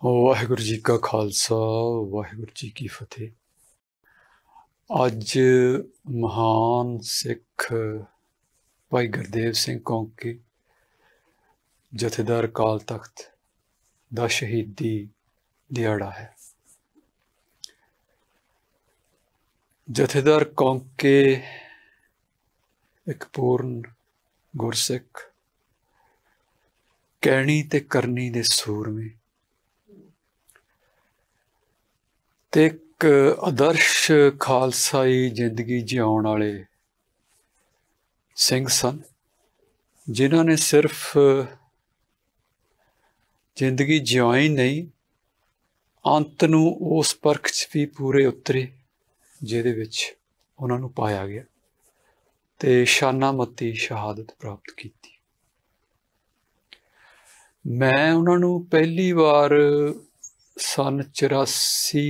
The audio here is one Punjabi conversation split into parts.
वाहिगुरू जी का खालसा वाहिगुरू जी की फतेह। अज महान सिख भाई गुरदेव सिंह कौंके जथेदार अकाल तख्त दा शहीदी दिहाड़ा है। जथेदार कौंके एक पूर्ण गुरसिख कहनी ते करनी दे सूरमे ते एक आदर्श खालसाई जिंदगी जिउण वाले सिंह सन, जिन्हां ने सिर्फ जिंदगी जिउई नहीं, अंत नूं उस परख च भी पूरे उतरे जिहदे विच उन्हां नूं पाया गया ते शानामती शहादत प्राप्त की। मैं उन्हां नूं पहली बार सन 84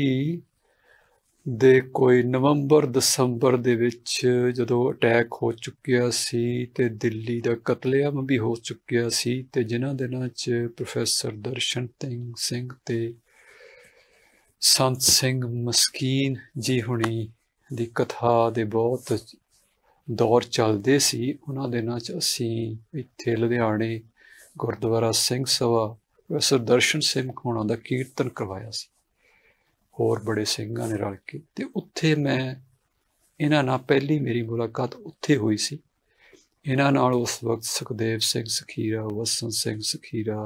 दे कोई नवंबर दसंबर दे विच जदों अटैक हो चुकिया सी ते दिल्ली दा कतलेआम भी हो चुकिया सी ते जिन्हां दिनां च प्रोफैसर दर्शन सिंह ते संत सिंह मस्कीन जी हुणी दी कथा दे बहुत दौर चलदे सी। उन्हां दिनां च असीं इत्थे लुधियाणे गुरुद्वारा सिंह सभा प्रोफैसर दर्शन सिंह होना दा कीर्तन करवाया सी, होर बड़े सिंघां ने रल के, ते उत्थे मैं इन्हां नाल पहली मेरी मुलाकात उत्थे हुई सी। इन्हां नाल उस वक्त सुखदेव सिंह सखीरा, वसन सिंह सखीरा,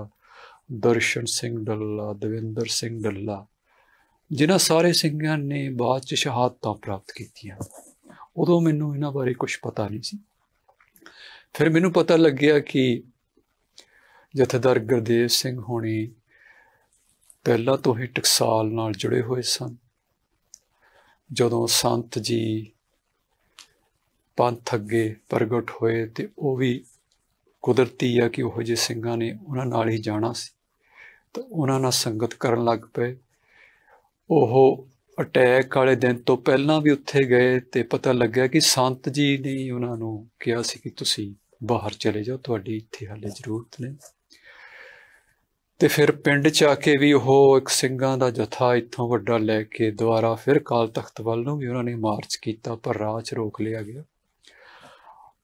दर्शन सिंह डल्ला, दविंदर सिंह डल्ला, जिन्हां सारे सिंघां ने बाद च शहादतां प्राप्त कीतियां। उदों मैनूं इन्हां बारे कुछ पता नहीं सी। फिर मैनूं पता लग्गिया कि जथेदार गुरदेव सिंह होणी पहला तो ही टकसाल नाल जुड़े हुए सन। जदों संत जी पंथ अगे प्रगट होए ते वो भी कुदरती है कि उहो जिहे सिंघां ने उन्हां नाल ही जाना सी, तो उन्हां नाल संगत करन लग पे। ओहो अटैक वाले दिन तो पहलां भी उत्थे गए ते पता लग्या कि संत जी ने उन्हां नूं कहा सी कि तुसीं बाहर चले जाओ, तुहाडी इत्थे हाले जरूरत नहीं। ते फिर पिंड च आके भी वो एक सिंघां दा जथा इत्थों वड्डा लैके दुबारा फिर अकाल तख्त वल नूं भी उन्होंने मार्च किया, पर राह च रोक लिया गया।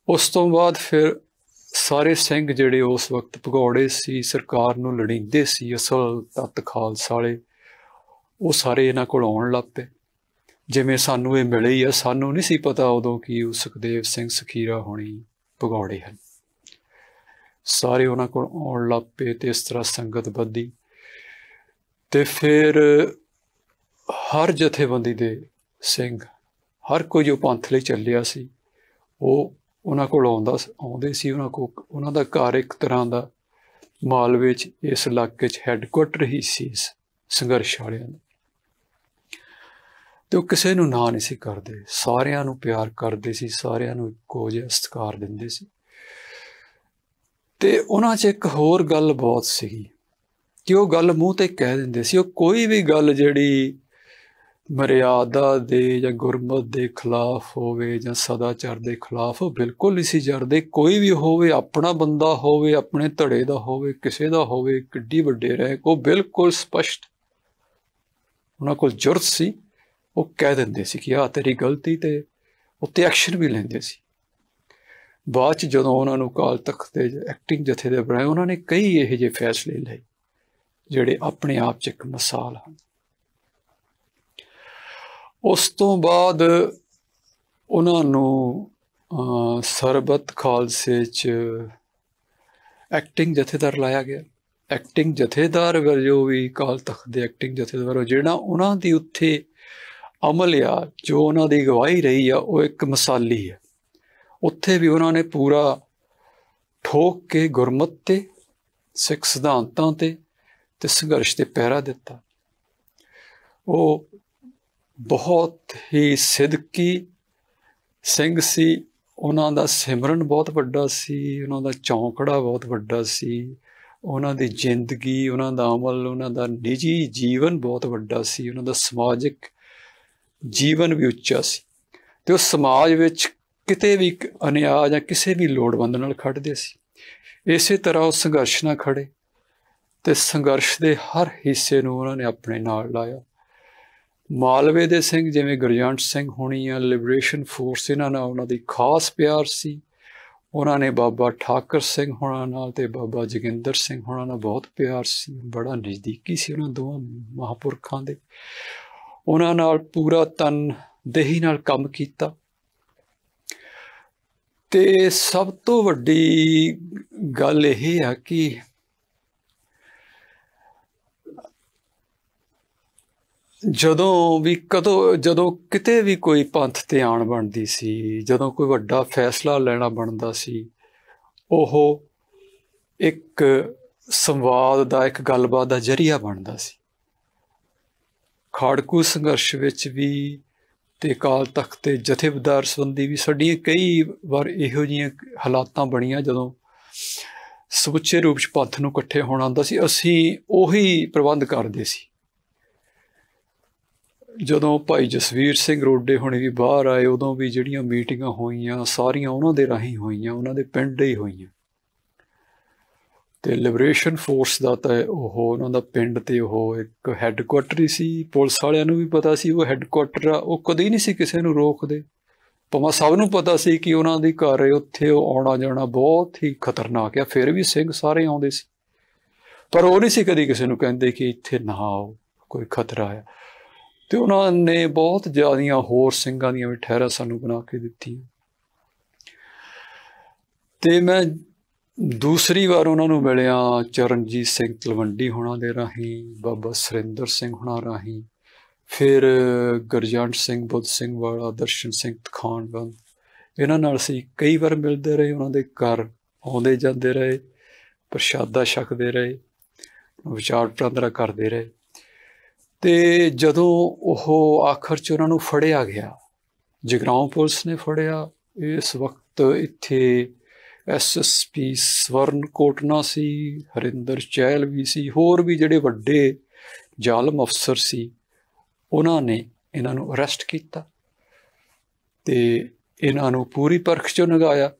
उस तो बाद फिर सारे सिंह जिहड़े उस वक्त भगौड़े सी, सरकार नूं लड़ींदे सी, असल तत्त खालसा वाले, वो सारे इन्हां कोल आउण लग पे। जिवें सानूं इह मिले ही आ, सानूं नहीं सी पता उदों कि सुखदेव सिंह सखीरा होणी भगौड़े हन। सारे उन्हां कोल आउण लग पे ते इस तरह संगत बधी ते फिर हर जथेबंदी दे सिंह, हर कोई जो पंथ लई चलिया सी, वो उन्हां कोल आउंदे सी। उन्हां दा घर एक तरह दा मालवे च इस इलाके च हैडकुआटर ही सी संघर्ष वालियां दा। ते वो किसे नूं ना नहीं सी करदे, सारियां नूं प्यार करदे सी, सारियां नूं इक्को जिहा सत्कार दिंदे सी। ते उन्हां च एक होर गल बहुत सीगी कि वो गल मूँह ते कह दिंदे सी। वो कोई भी गल जिहड़ी मर्यादा दे जां गुरमत दे खिलाफ होवे जां सदाचार दे खिलाफ, वो बिल्कुल नहीं सी जरदे। कोई भी होवे, अपना बंदा होवे, अपने धड़े दा होवे, किसे दा होवे, किड्डी वड्डे रैंक, वो बिल्कुल स्पष्ट उन्हां कोल जुरत सी। वो कह दिंदे सी कि आ तेरी गलती, ते उत्ते एक्शन भी लैंदे सी। बाद च जदों उन्हां नूं अकाल तख्त दे एक्टिंग जथे दे बनाए, उन्हां ने कई इहो ਜਿਹੇ फैसले लए ਜਿਹੜੇ अपने आप च एक मिसाल हैं। उस तो बाद उन्हां नूं सरबत खालसे च एक्टिंग जथेदार लाया गया। एक्टिंग जथेदार जो भी अकाल तख्त दे एक्टिंग जथेदार जिहड़ा उन्हां दी उत्थे अमल आ, जो उन्हां दी गवाही रही आ, वो एक मिसाली है। उत्थे भी उन्हां ने पूरा ठोक के गुरमत ते सिख सिद्धांतां ते संघर्ष ते पहरा दिता। वो बहुत ही सिदकी सिंह सी। उन्हां दा सिमरन बहुत वड्डा सी, उन्हां दा चौंकड़ा बहुत वड्डा सी, उन्हां दी जिंदगी, उन्हां दा अमल, उन्हां दा निजी जीवन बहुत वड्डा सी, उन्हां दा समाजिक जीवन भी उच्चा सी। ते उस समाज विच किते भी अन्याय जां किसी भी लोड़वंद नाल खड़दे सी। इसे तरह उस संघर्ष नाल खड़े ਤੇ ਸੰਘਰਸ਼ ਦੇ ਹਰ ਹਿੱਸੇ ਨੂੰ ਉਹਨਾਂ ਨੇ ਆਪਣੇ ਨਾਲ ਲਾਇਆ। ਮਾਲਵੇ ਦੇ ਸਿੰਘ ਜਿਵੇਂ ਗੁਰਜੰਟ ਸਿੰਘ ਹੋਣੀ ਆ, ਲਿਬਰੇਸ਼ਨ ਫੋਰਸ, ਇਹਨਾਂ ਨਾਲ ਉਹਨਾਂ ਦੀ ਖਾਸ ਪਿਆਰ ਸੀ। ਉਹਨਾਂ ਨੇ ਬਾਬਾ ਠਾਕਰ ਸਿੰਘ ਹੋਣਾ ਨਾਲ ਤੇ ਬਾਬਾ ਜੋਗਿੰਦਰ ਸਿੰਘ ਹੋਣਾ ਨਾਲ ਬਹੁਤ ਪਿਆਰ ਸੀ, ਬੜਾ ਨਜ਼ਦੀਕੀ ਸੀ ਉਹਨਾਂ ਦੋਵਾਂ ਮਹਾਂਪੁਰਖਾਂ ਦੇ। ਉਹਨਾਂ ਨਾਲ ਪੂਰਾ ਤਨਦੇਹੀ ਨਾਲ ਕੰਮ ਕੀਤਾ। ਤੇ ਸਭ ਤੋਂ ਵੱਡੀ ਗੱਲ ਇਹ ਆ ਕਿ ਜਦੋਂ ਕਿਤੇ ਵੀ ਕੋਈ ਪੰਥ ਤੇ ਆਣ ਬਣਦੀ ਸੀ, ਜਦੋਂ ਕੋਈ ਵੱਡਾ ਫੈਸਲਾ ਲੈਣਾ ਬਣਦਾ ਸੀ, ਉਹ ਇੱਕ ਸੰਵਾਦ ਦਾ, ਇੱਕ ਗੱਲਬਾਤ ਦਾ ਜ਼ਰੀਆ ਬਣਦਾ ਸੀ। ਖਾੜਕੂ ਸੰਘਰਸ਼ ਵਿੱਚ ਵੀ ਤੇ ਅਕਾਲ ਤਖ਼ਤ ਤੇ ਜਥੇਦਾਰ ਸੰਬੰਧੀ ਵੀ ਸਾਡੀਆਂ ਕਈ ਵਾਰ ਇਹੋ ਜਿਹੀਆਂ ਹਾਲਾਤਾਂ ਬਣੀਆਂ ਜਦੋਂ ਸਮੁੱਚੇ ਰੂਪ 'ਚ ਪੰਥ ਨੂੰ ਇਕੱਠੇ ਹੋਣਾ ਹੁੰਦਾ ਸੀ। ਅਸੀਂ ਉਹੀ ਪ੍ਰਬੰਧ ਕਰਦੇ ਸੀ। ਜਦੋਂ ਭਾਈ ਜਸਵੀਰ ਸਿੰਘ ਰੋਡੇ ਹੁਣੇ ਵੀ ਬਾਹਰ ਆਏ, ਉਦੋਂ ਵੀ ਜਿਹੜੀਆਂ ਮੀਟਿੰਗਾਂ ਹੋਈਆਂ ਸਾਰੀਆਂ ਉਹਨਾਂ ਦੇ ਰਾਹੀਂ ਹੋਈਆਂ, ਉਹਨਾਂ ਦੇ ਪਿੰਡ ਹੀ ਹੋਈਆਂ। ਤੇ ਲਿਬਰੇਸ਼ਨ ਫੋਰਸ ਦਾ ਤਾਂ ਉਹਨਾਂ ਦਾ ਪਿੰਡ ਤੇ ਉਹ ਇੱਕ ਹੈੱਡਕੁਆਟਰ ਹੀ ਸੀ। ਪੁਲਿਸ ਵਾਲਿਆਂ ਨੂੰ ਵੀ ਪਤਾ ਸੀ ਉਹ ਹੈੱਡਕੁਆਟਰ ਆ, ਉਹ ਕਦੇ ਨਹੀਂ ਸੀ ਕਿਸੇ ਨੂੰ ਰੋਕਦੇ। ਭਾਵੇਂ ਸਭ ਨੂੰ ਪਤਾ ਸੀ ਕਿ ਉਹਨਾਂ ਦੀ ਘਰ ਉੱਥੇ ਉਹ ਆਉਣਾ ਜਾਣਾ ਬਹੁਤ ਹੀ ਖਤਰਨਾਕ ਆ, ਫਿਰ ਵੀ ਸਿੰਘ ਸਾਰੇ ਆਉਂਦੇ ਸੀ। ਪਰ ਉਹ ਨਹੀਂ ਸੀ ਕਦੀ ਕਿਸੇ ਨੂੰ ਕਹਿੰਦੇ ਕਿ ਇੱਥੇ ਨਾ ਆਓ, ਕੋਈ ਖਤਰਾ ਆ। ਤੇ ਉਹਨਾਂ ਨੇ ਬਹੁਤ ਜ਼ਿਆਦੀਆਂ ਹੋਰ ਸਿੰਘਾਂ ਦੀਆਂ ਵੀ ਠਹਿਰਾਂ ਸਾਨੂੰ ਬਣਾ ਕੇ ਦਿੱਤੀਆਂ। ਤੇ ਮੈਂ ਦੂਸਰੀ ਵਾਰ ਉਹਨਾਂ ਨੂੰ ਮਿਲਿਆ ਚਰਨਜੀਤ ਸਿੰਘ ਤਲਵੰਡੀ ਹੋਣਾ ਦੇ ਰਾਹੀਂ, ਬਾਬਾ ਸੁਰਿੰਦਰ ਸਿੰਘ ਹੋਣਾ ਰਾਹੀਂ, ਫਿਰ ਗੁਰਜੰਟ ਸਿੰਘ, ਬੁੱਧ ਸਿੰਘ ਵਾਲਾ, ਦਰਸ਼ਨ ਸਿੰਘ ਤਖਾਨਬੰਦ, ਇਹਨਾਂ ਨਾਲ ਅਸੀਂ ਕਈ ਵਾਰ ਮਿਲਦੇ ਰਹੇ। ਉਹਨਾਂ ਦੇ ਘਰ ਆਉਂਦੇ ਜਾਂਦੇ ਰਹੇ, ਪ੍ਰਸ਼ਾਦਾ ਛਕਦੇ ਰਹੇ, ਵਿਚਾਰ ਵਟਾਂਦਰਾ ਕਰਦੇ ਰਹੇ। ਤੇ ਜਦੋਂ ਉਹ ਆਖਰ 'ਚ ਉਹਨਾਂ ਨੂੰ ਫੜਿਆ ਗਿਆ, ਜਗਰਾਉਂ ਪੁਲਿਸ ਨੇ ਫੜਿਆ। ਇਸ ਵਕਤ ਇੱਥੇ SSP ਸਵਰਨ ਕੋਟਨਾ ਸੀ, ਹਰਿੰਦਰ ਚਹਿਲ ਵੀ ਸੀ, ਹੋਰ ਵੀ ਜਿਹੜੇ ਵੱਡੇ ਜ਼ਾਲਮ ਅਫਸਰ ਸੀ, ਉਹਨਾਂ ਨੇ ਇਹਨਾਂ ਨੂੰ ਅਰੈਸਟ ਕੀਤਾ ਤੇ ਇਹਨਾਂ ਨੂੰ ਪੂਰੀ ਪਰਖ 'ਚੋਂ ਲੰਘਾਇਆ।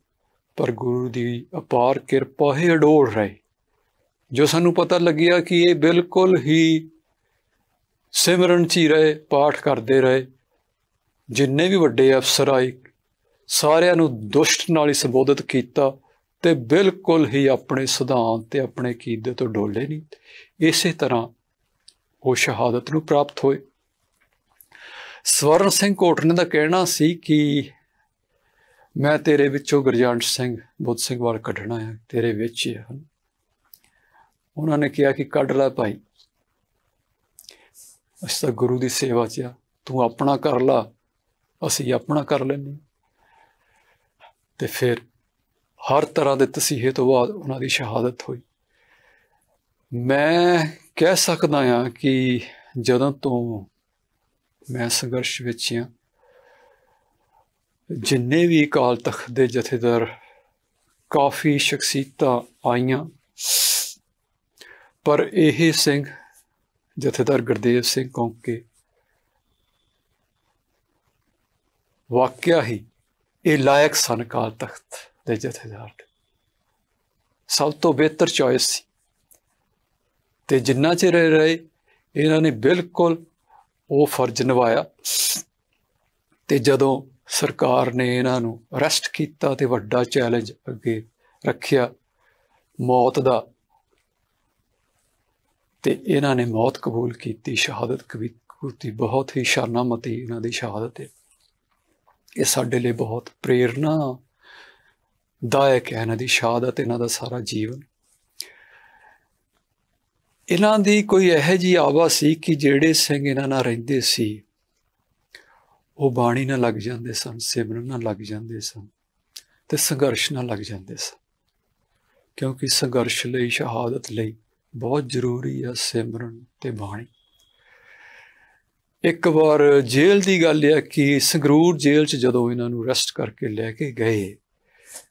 ਪਰ ਗੁਰੂ ਦੀ ਅਪਾਰ ਕਿਰਪਾ ਹੀ ਅਡੋਲ ਰਹੇ। ਜੋ ਸਾਨੂੰ ਪਤਾ ਲੱਗਿਆ ਕਿ ਇਹ ਬਿਲਕੁਲ ਹੀ ਸਿਮਰਨ 'ਚ ਹੀ ਰਹੇ, ਪਾਠ ਕਰਦੇ ਰਹੇ। ਜਿੰਨੇ ਵੀ ਵੱਡੇ ਅਫਸਰ ਆਏ ਸਾਰਿਆਂ ਨੂੰ ਦੁਸ਼ਟ ਨਾਲ ਹੀ ਸੰਬੋਧਿਤ ਕੀਤਾ ਤੇ ਬਿਲਕੁਲ ਹੀ ਆਪਣੇ ਸਿਧਾਂਤ ਤੇ ਆਪਣੇ ਅਕੀਦੇ ਤੋਂ ਡੋਲੇ ਨਹੀਂ। ਇਸੇ ਤਰ੍ਹਾਂ ਉਹ ਸ਼ਹਾਦਤ ਨੂੰ ਪ੍ਰਾਪਤ ਹੋਏ। ਸਵਰਨ ਸਿੰਘ ਕੋਟਨੇ ਦਾ ਕਹਿਣਾ ਸੀ ਕਿ ਮੈਂ ਤੇਰੇ ਵਿੱਚੋਂ ਗੁਰਜੰਟ ਸਿੰਘ, ਬੁੱਧ ਸਿੰਘ ਵਾਲ ਕੱਢਣਾ ਹੈ, ਤੇਰੇ ਵਿੱਚ ਹੀ ਹਨ। ਉਹਨਾਂ ਨੇ ਕਿਹਾ ਕਿ ਕੱਢ ਲੈ ਭਾਈ, ਅਸੀਂ ਤਾਂ ਗੁਰੂ ਦੀ ਸੇਵਾ 'ਚ ਆ, ਤੂੰ ਆਪਣਾ ਕਰ ਲਾ, ਅਸੀਂ ਆਪਣਾ ਕਰ ਲੈਂਦੇ। ਤੇ ਫਿਰ ਹਰ ਤਰ੍ਹਾਂ ਦੇ ਤਸੀਹੇ ਤੋਂ ਬਾਅਦ ਉਹਨਾਂ ਦੀ ਸ਼ਹਾਦਤ ਹੋਈ। ਮੈਂ ਕਹਿ ਸਕਦਾ ਹਾਂ ਕਿ ਜਦੋਂ ਤੋਂ ਮੈਂ ਸੰਘਰਸ਼ ਵਿੱਚ ਹਾਂ, ਜਿੰਨੇ ਵੀ ਅਕਾਲ ਤਖ਼ਤ ਦੇ ਜਥੇਦਾਰ, ਕਾਫੀ ਸ਼ਖਸੀਅਤਾਂ ਆਈਆਂ, ਪਰ ਇਹ ਸਿੰਘ ਜਥੇਦਾਰ ਗੁਰਦੇਵ ਸਿੰਘ ਕੌਂਕੇ ਵਾਕਿਆ ਹੀ ਇਹ ਲਾਇਕ ਸਨ ਅਕਾਲ ਤਖ਼ਤ ਦੇ ਜਥੇਦਾਰ ਦੇ। ਸਭ ਤੋਂ ਬਿਹਤਰ ਚੋਇਸ ਸੀ। ਤੇ ਜਿੰਨਾ ਚਿਰ ਰਹੇ ਇਹਨਾਂ ਨੇ ਬਿਲਕੁਲ ਉਹ ਫਰਜ਼ ਨਿਭਾਇਆ। ਤੇ ਜਦੋਂ ਸਰਕਾਰ ਨੇ ਇਹਨਾਂ ਨੂੰ ਅਰੈਸਟ ਕੀਤਾ ਤੇ ਵੱਡਾ ਚੈਲੰਜ ਅੱਗੇ ਰੱਖਿਆ ਮੌਤ ਦਾ, ਤੇ ਇਹਨਾਂ ਨੇ ਮੌਤ ਕਬੂਲ ਕੀਤੀ, ਸ਼ਹਾਦਤ ਕੀਤੀ। ਬਹੁਤ ਹੀ ਸ਼ਾਨਾਮਤੀ ਇਹਨਾਂ ਦੀ ਸ਼ਹਾਦਤ ਹੈ। ਇਹ ਸਾਡੇ ਲਈ ਬਹੁਤ ਪ੍ਰੇਰਨਾਦਾਇਕ ਹੈ, ਇਹਨਾਂ ਦੀ ਸ਼ਹਾਦਤ, ਇਹਨਾਂ ਦਾ ਸਾਰਾ ਜੀਵਨ। ਇਹਨਾਂ ਦੀ ਕੋਈ ਇਹੋ ਜਿਹੀ ਆਵਾ ਸੀ ਕਿ ਜਿਹੜੇ ਸਿੰਘ ਇਹਨਾਂ ਨਾਲ ਰਹਿੰਦੇ ਸੀ ਉਹ ਬਾਣੀ ਨਾਲ ਲੱਗ ਜਾਂਦੇ ਸਨ, ਸਿਮਰਨ ਨਾਲ ਲੱਗ ਜਾਂਦੇ ਸਨ ਤੇ ਸੰਘਰਸ਼ ਨਾਲ ਲੱਗ ਜਾਂਦੇ ਸਨ। ਕਿਉਂਕਿ ਸੰਘਰਸ਼ ਲਈ, ਸ਼ਹਾਦਤ ਲਈ ਬਹੁਤ ਜ਼ਰੂਰੀ ਆ ਸਿਮਰਨ ਤੇ ਬਾਣੀ। ਇੱਕ ਵਾਰ ਜੇਲ੍ਹ ਦੀ ਗੱਲ ਹੈ ਕਿ ਸੰਗਰੂਰ ਜੇਲ੍ਹ 'ਚ ਜਦੋਂ ਇਹਨਾਂ ਨੂੰ ਅਰੈਸਟ ਕਰਕੇ ਲੈ ਕੇ ਗਏ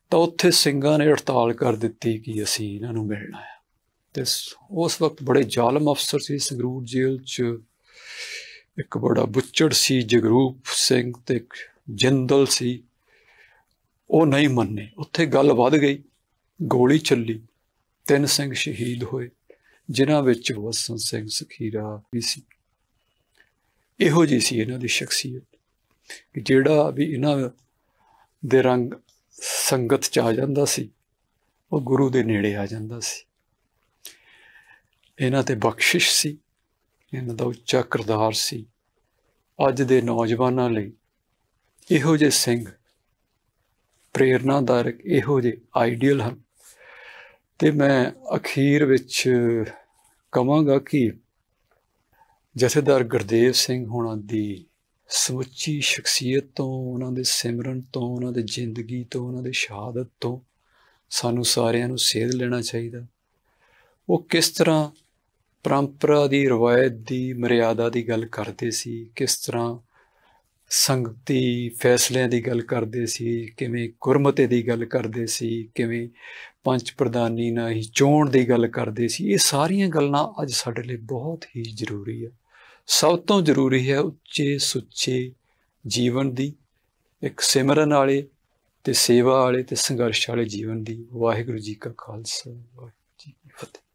ਤਾਂ ਉੱਥੇ ਸਿੰਘਾਂ ਨੇ ਹੜਤਾਲ ਕਰ ਦਿੱਤੀ ਕਿ ਅਸੀਂ ਇਹਨਾਂ ਨੂੰ ਮਿਲਣਾ ਹੈ। ਤੇ ਉਸ ਵਕਤ ਬੜੇ ਜ਼ਾਲਮ ਅਫਸਰ ਸੀ ਸੰਗਰੂਰ ਜੇਲ੍ਹ 'ਚ। ਇੱਕ ਬੜਾ ਬੁੱਚੜ ਸੀ ਜਗਰੂਪ ਸਿੰਘ ਤੇ ਇੱਕ ਜਿੰਦਲ ਸੀ, ਉਹ ਨਹੀਂ ਮੰਨੇ। ਉੱਥੇ ਗੱਲ ਵੱਧ ਗਈ, ਗੋਲੀ ਚੱਲੀ, 3 ਸਿੰਘ ਸ਼ਹੀਦ ਹੋਏ। ਜਿਨ੍ਹਾਂ ਵਿੱਚ ਵਸਨ ਸਿੰਘ ਸਖੀਰਾ ਵੀ ਸੀ। ਇਹੋ ਜਿਹੀ ਸੀ ਇਹਨਾਂ ਦੀ ਸ਼ਖਸੀਅਤ ਕਿ ਜਿਹੜਾ ਵੀ ਇਹਨਾਂ ਦੇ ਰੰਗ ਸੰਗਤ 'ਚ ਆ ਜਾਂਦਾ ਸੀ ਉਹ ਗੁਰੂ ਦੇ ਨੇੜੇ ਆ ਜਾਂਦਾ ਸੀ। ਇਹਨਾਂ ਤੇ ਬਖਸ਼ਿਸ਼ ਸੀ, ਇਹਨਾਂ ਦਾ ਉੱਚਾ ਕਿਰਦਾਰ ਸੀ। ਅੱਜ ਦੇ ਨੌਜਵਾਨਾਂ ਲਈ ਇਹੋ ਜਿਹੇ ਸਿੰਘ ਪ੍ਰੇਰਨਾਦਾਇਕ, ਇਹੋ ਜਿਹੇ ਆਈਡੀਅਲ ਹਨ। ਤੇ ਮੈਂ ਅਖੀਰ ਵਿੱਚ ਕਹਾਂਗਾ ਕਿ ਜਥੇਦਾਰ ਗੁਰਦੇਵ ਸਿੰਘ ਹੋਣਾ ਦੀ ਸਮੁੱਚੀ ਸ਼ਖਸੀਅਤ ਤੋਂ, ਉਹਨਾਂ ਦੇ ਸਿਮਰਨ ਤੋਂ, ਉਹਨਾਂ ਦੀ ਜ਼ਿੰਦਗੀ ਤੋਂ, ਉਹਨਾਂ ਦੀ ਸ਼ਹਾਦਤ ਤੋਂ ਸਾਨੂੰ ਸਾਰਿਆਂ ਨੂੰ ਸੇਧ ਲੈਣਾ ਚਾਹੀਦਾ। ਉਹ ਕਿਸ ਤਰ੍ਹਾਂ ਪਰੰਪਰਾ ਦੀ, ਰਵਾਇਤ ਦੀ, ਮਰਿਆਦਾ ਦੀ ਗੱਲ ਕਰਦੇ ਸੀ, ਕਿਸ ਤਰ੍ਹਾਂ ਸੰਗਤੀ ਫੈਸਲਿਆਂ ਦੀ ਗੱਲ ਕਰਦੇ ਸੀ, ਕਿਵੇਂ ਗੁਰਮਤਿ ਦੀ ਗੱਲ ਕਰਦੇ ਸੀ, ਕਿਵੇਂ ਪੰਚ ਪ੍ਰਧਾਨੀ ਨਾਲ ਹੀ ਚੋਣ ਦੀ ਗੱਲ ਕਰਦੇ ਸੀ। ਇਹ ਸਾਰੀਆਂ ਗੱਲਾਂ ਅੱਜ ਸਾਡੇ ਲਈ ਬਹੁਤ ਹੀ ਜ਼ਰੂਰੀ ਹੈ। ਸਭ ਤੋਂ ਜ਼ਰੂਰੀ ਹੈ ਉੱਚੇ ਸੁੱਚੇ ਜੀਵਨ ਦੀ, ਇੱਕ ਸਿਮਰਨ ਵਾਲੇ ਤੇ ਸੇਵਾ ਵਾਲੇ ਤੇ ਸੰਘਰਸ਼ ਵਾਲੇ ਜੀਵਨ ਦੀ। ਵਾਹਿਗੁਰੂ ਜੀ ਕਾ ਖਾਲਸਾ, ਵਾਹਿਗੁਰੂ ਜੀ ਕੀ ਫਤਿਹ।